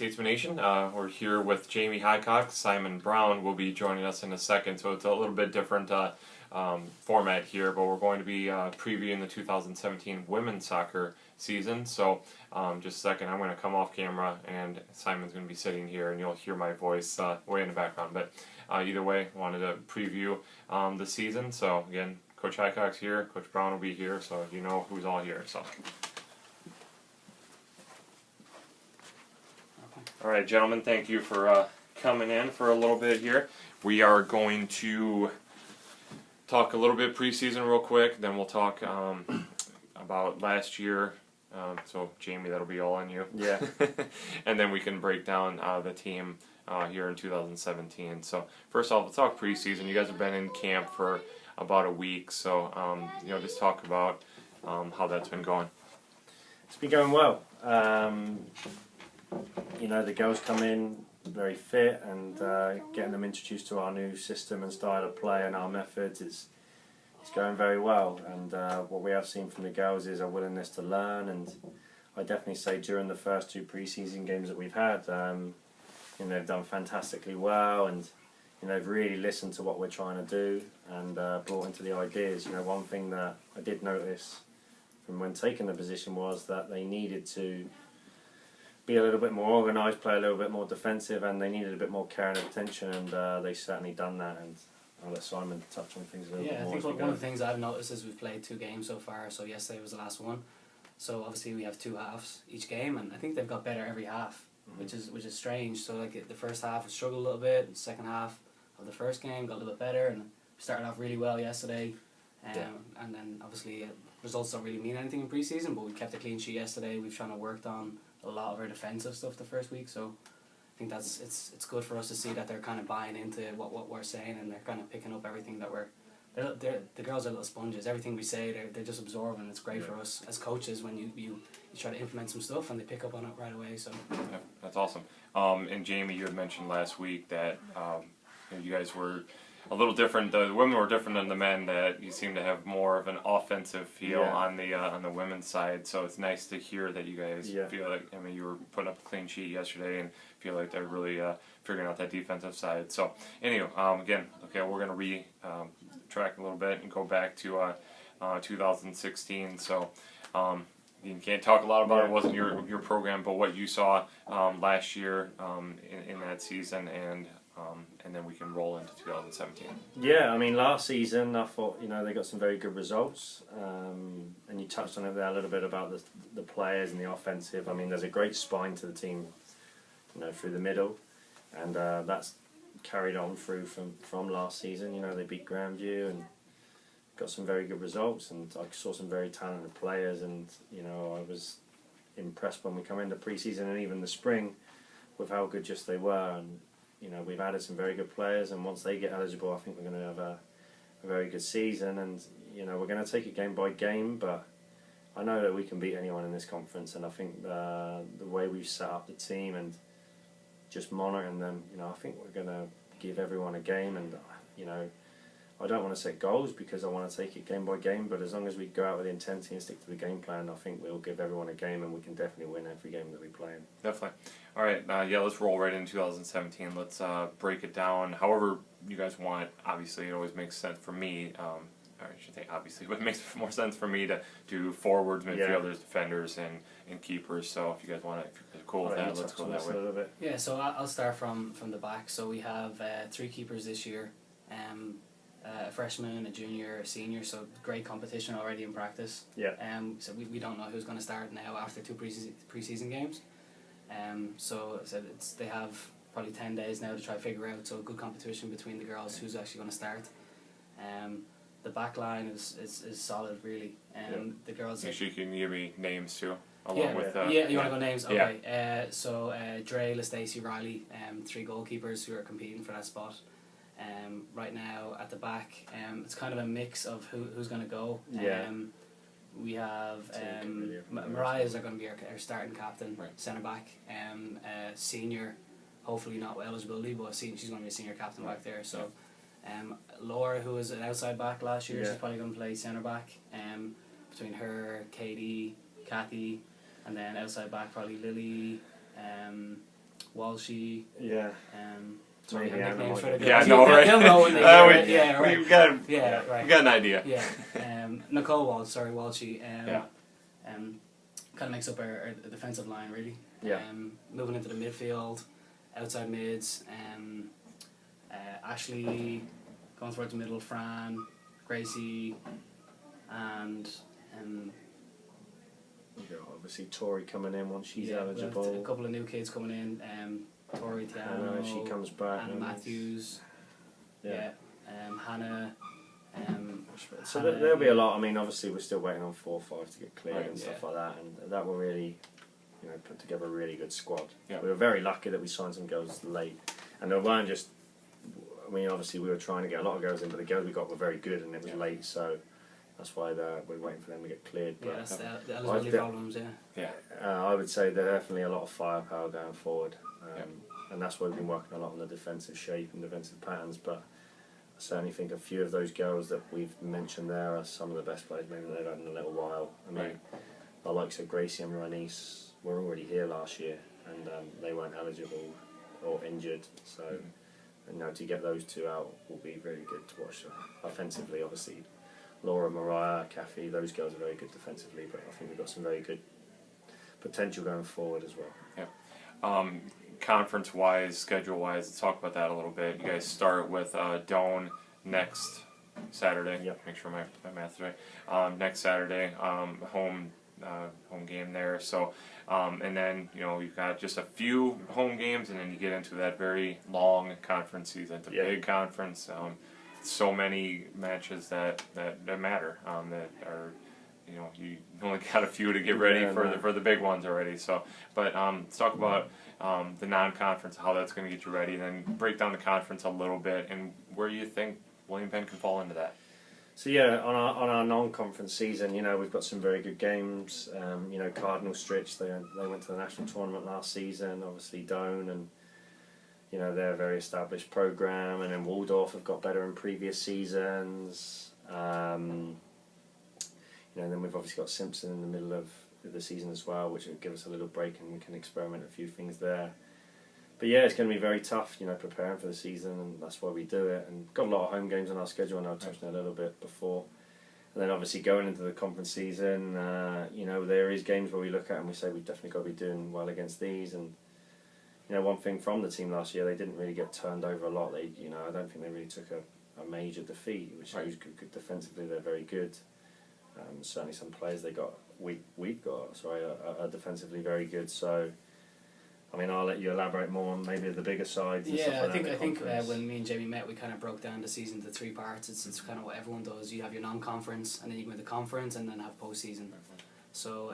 Statesman Nation. We're here with Jaymee Highcock. Simon Brown will be joining us in a second, so it's a little bit different format here, but we're going to be previewing the 2017 women's soccer season. So just a second, I'm going to come off camera and Simon's going to be sitting here and you'll hear my voice way in the background. But either way, wanted to preview the season. So again, Coach Highcock's here, Coach Brown will be here, so you know who's all here. So. All right, gentlemen, thank you for coming in for a little bit here. We are going to talk a little bit preseason real quick, then we'll talk about last year. So, Jaymee, that'll be all on you. Yeah. And then we can break down the team here in 2017. So, first off, let's talk preseason. You guys have been in camp for about a week, so just talk about how that's been going. It's been going well. The girls come in very fit, and getting them introduced to our new system and style of play and our methods is going very well. And what we have seen from the girls is a willingness to learn, and I definitely say during the first two preseason games that we've had, they've done fantastically well, and they've really listened to what we're trying to do and brought into the ideas. One thing that I did notice from when taking the position was that they needed to be a little bit more organised, play a little bit more defensive, and they needed a bit more care and attention, and they certainly done that. And I'll let Simon touch on things a little bit more. Yeah, I think one of the things I've noticed is we've played 2 games so far, so yesterday was the last one. So obviously we have 2 halves each game, and I think they've got better every half, which is strange. So like the first half we struggled a little bit, the second half of the first game got a little bit better, and we started off really well yesterday. And then obviously results don't really mean anything in preseason, but we kept a clean sheet yesterday. We've trying to work on a lot of our defensive stuff the first week, so I think it's good for us to see that they're kind of buying into what we're saying, and they're kind of picking up everything that the girls are little sponges. Everything we say, they're just absorbing. It's great for us as coaches when you try to implement some stuff and they pick up on it right away. So yeah, that's awesome. And Jaymee, you had mentioned last week that you guys were a little different. The women were different than the men. That you seem to have more of an offensive feel on the women's side. So it's nice to hear that you guys feel like. I mean, you were putting up a clean sheet yesterday, and feel like they're really figuring out that defensive side. So anyway, again, okay, we're gonna track a little bit and go back to 2016. So. You can't talk a lot about it. It wasn't your program, but what you saw last year in that season, and then we can roll into 2017. Yeah, I mean, last season I thought they got some very good results, and you touched on it there a little bit about the players and the offensive. I mean, there's a great spine to the team, through the middle, and that's carried on through from last season. They beat Grandview and got some very good results, and I saw some very talented players, and I was impressed when we come into preseason and even the spring with how good just they were. And we've added some very good players, and once they get eligible, I think we're going to have a very good season. And we're going to take it game by game, but I know that we can beat anyone in this conference, and I think the way we've set up the team and just monitoring them, I think we're going to give everyone a game. And I don't want to set goals because I want to take it game by game, but as long as we go out with the intensity and stick to the game plan, I think we'll give everyone a game, and we can definitely win every game that we play in. Definitely. All right, let's roll right into 2017. Let's break it down however you guys want. Obviously, it always makes sense for me, or I should say obviously, but it makes more sense for me to do forwards, midfielders, defenders, and keepers. So if you guys want to, if you're cool with that, let's go that way. A little bit. Yeah, so I'll start from the back. So we have 3 keepers this year. A freshman, a junior, a senior, so great competition already in practice. Yeah. So we don't know who's going to start now after 2 preseason games. So they have probably 10 days now to try to figure out. So good competition between the girls who's actually going to start. The back line is solid really. The girls. Make sure you can give me names too. You want to go names? Okay. Yeah. Dre, LaStacey, Riley, 3 goalkeepers who are competing for that spot. Right now at the back, it's kind of a mix of who's going to go. We have Mariah's are going to be our starting captain, centre back. Senior, hopefully not eligibility, but she's going to be a senior captain back there. So, Laura, who was an outside back last year, she's probably going to play centre back. Between her, Katie, Kathy, and then outside back probably Lily. Walshy. Yeah. Sorry, Maybe have nicknames Anna for the might- Yeah, girls. no, right. They'll know when they hear it. Yeah, right. We've got Yeah, right. we got an idea. Yeah, Nicole Walsh, Walshy. Yeah. Kind of makes up our defensive line really. Yeah. Moving into the midfield, outside mids. Ashley going towards the middle. Fran, Gracie, and You got obviously Tori coming in once she's we'll have eligible. a couple of new kids coming in. Tori Anna, if she Tiano, comes back. Anna then Matthews. Yeah. Hannah. So Hannah, there'll be a lot. I mean, obviously we're still waiting on 4 or 5 to get cleared Right, and stuff yeah. like that, and that will really, put together a really good squad. Yeah. We were very lucky that we signed some girls late, and they weren't just. I mean, obviously we were trying to get a lot of girls in, but the girls we got were very good, and it was Yeah. late, so that's why we're waiting for them to get cleared. Yeah, But that's the eligibility problems. Yeah. I would say there's definitely a lot of firepower going forward, Yeah. and that's why we've been working a lot on the defensive shape and defensive patterns. But I certainly think a few of those girls that we've mentioned there are some of the best players maybe they've had in a little while. I mean, Right. the likes of Gracie and Ranice were already here last year, and they weren't eligible or injured. So, to get those two out will be very good to watch. Offensively, obviously, Laura, Mariah, Kathy, those girls are very good defensively, but I think we've got some very good potential going forward as well. Conference-wise, schedule-wise, let's talk about that a little bit. You guys start with Doan next Saturday. Yep. Make sure my math's right. Next Saturday, home game there. So, and then you've got just a few home games, and then you get into that very long conference season. It's a Yeah. big conference. So many matches that matter. That are. You only got a few to get ready for the big ones already. So, but let's talk about the non-conference, how that's going to get you ready, and then break down the conference a little bit, and where you think William Penn can fall into that. So yeah, on our non-conference season, we've got some very good games. Cardinal Stritch, they went to the national tournament last season. Obviously Doan, and they're a very established program, and then Waldorf have got better in previous seasons. Then we've obviously got Simpson in the middle of the season as well, which will give us a little break and we can experiment a few things there. But yeah, it's going to be very tough, preparing for the season, and that's why we do it. And got a lot of home games on our schedule, and I touched on it a little bit before. And then obviously going into the conference season, there is games where we look at and we say we've definitely got to be doing well against these. And one thing from the team last year, they didn't really get turned over a lot. They, I don't think they really took a major defeat, which Right. was good defensively. They're very good. Certainly some players we've got are defensively very good. So, I mean, I'll let you elaborate more on maybe the bigger sides. And stuff Yeah, like I think that in the conference. when me and Jaymee met, we kind of broke down the season into 3 parts. It's kind of what everyone does. You have your non-conference, and then you go into conference, and then have postseason. So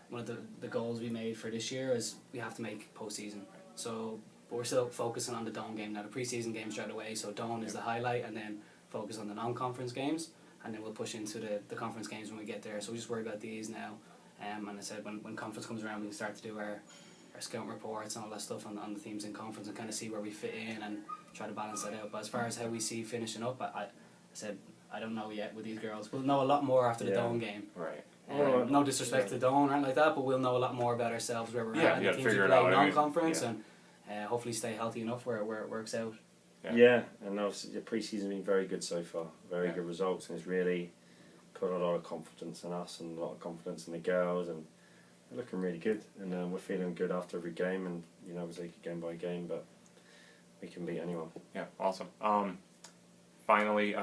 one of the goals we made for this year is we have to make postseason. So, but we're still focusing on the Dawn game now. The preseason games straight away. So Dawn is the highlight, and then focus on the non-conference games, and then we'll push into the conference games when we get there. So we just worry about these now. And I said when conference comes around, we can start to do our scouting reports and all that stuff on the teams in conference and kind of see where we fit in and try to balance that out. But as far as how we see finishing up, I said I don't know yet with these girls. We'll know a lot more after the Dawn game. Right. No disrespect to Dawn or anything like that, but we'll know a lot more about ourselves, where we're at, and you the gotta teams we figure it play out. I mean, non-conference, and hopefully stay healthy enough where it works out. Yeah, and obviously the pre-season's been very good so far. Very Yeah. good results, and it's really put a lot of confidence in us and a lot of confidence in the girls, and they're looking really good. And we're feeling good after every game, and we take it game by game, but we can beat anyone. Yeah, awesome. Finally,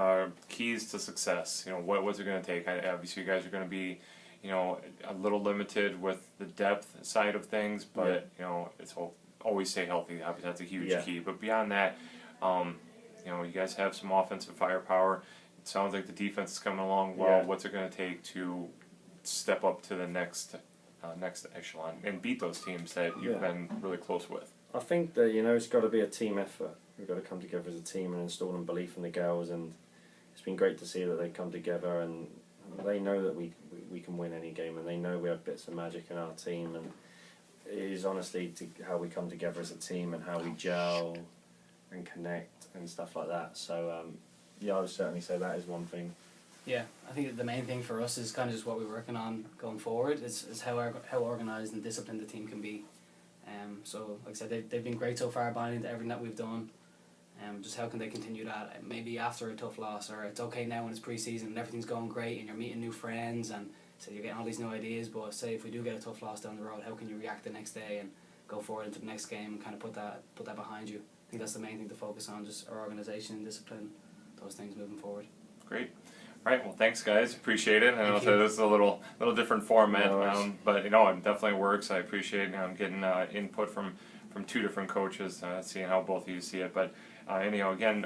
keys to success. What's it going to take? Obviously, you guys are going to be, a little limited with the depth side of things, but it's always stay healthy. Obviously, that's a huge key. But beyond that, you guys have some offensive firepower. It sounds like the defense is coming along well. Yeah. What's it going to take to step up to the next echelon and beat those teams that you've been really close with? I think that it's got to be a team effort. We've got to come together as a team and install in belief in the girls, and it's been great to see that they come together and they know that we can win any game, and they know we have bits of magic in our team, and it is honestly how we come together as a team and how we gel and connect and stuff like that. So I would certainly say that is one thing. Yeah, I think the main thing for us is kind of just what we're working on going forward. Is how organised and disciplined the team can be. So like I said, they've been great so far, buying into everything that we've done. Just how can they continue that? Maybe after a tough loss, or it's okay now when it's pre-season and everything's going great and you're meeting new friends and so you're getting all these new ideas. But say if we do get a tough loss down the road, how can you react the next day and go forward into the next game and kind of put that behind you? I think that's the main thing to focus on, just our organisation, discipline, those things moving forward. Great. All right. Well, thanks, guys. Appreciate it. I know Thank you. this is a little different format, No worries. but you know it definitely works. I appreciate getting input from two different coaches, seeing how both of you see it. But anyhow, again,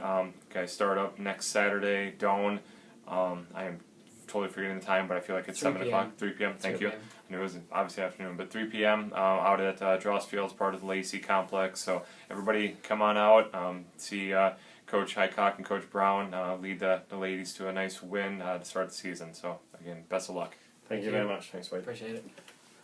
guys, start up next Saturday. Doan. I am totally forgetting the time, but I feel like it's 3 7 p.m. o'clock. 3 p.m. Thank 3 you. p.m. I knew it was obviously afternoon, but 3 p.m. Out at Dross Fields, part of the Lacey complex. So everybody, come on out. See Coach Highcock and Coach Brown lead the ladies to a nice win to start the season. So again, best of luck. Thank you very much. Thanks, Wade. Appreciate it.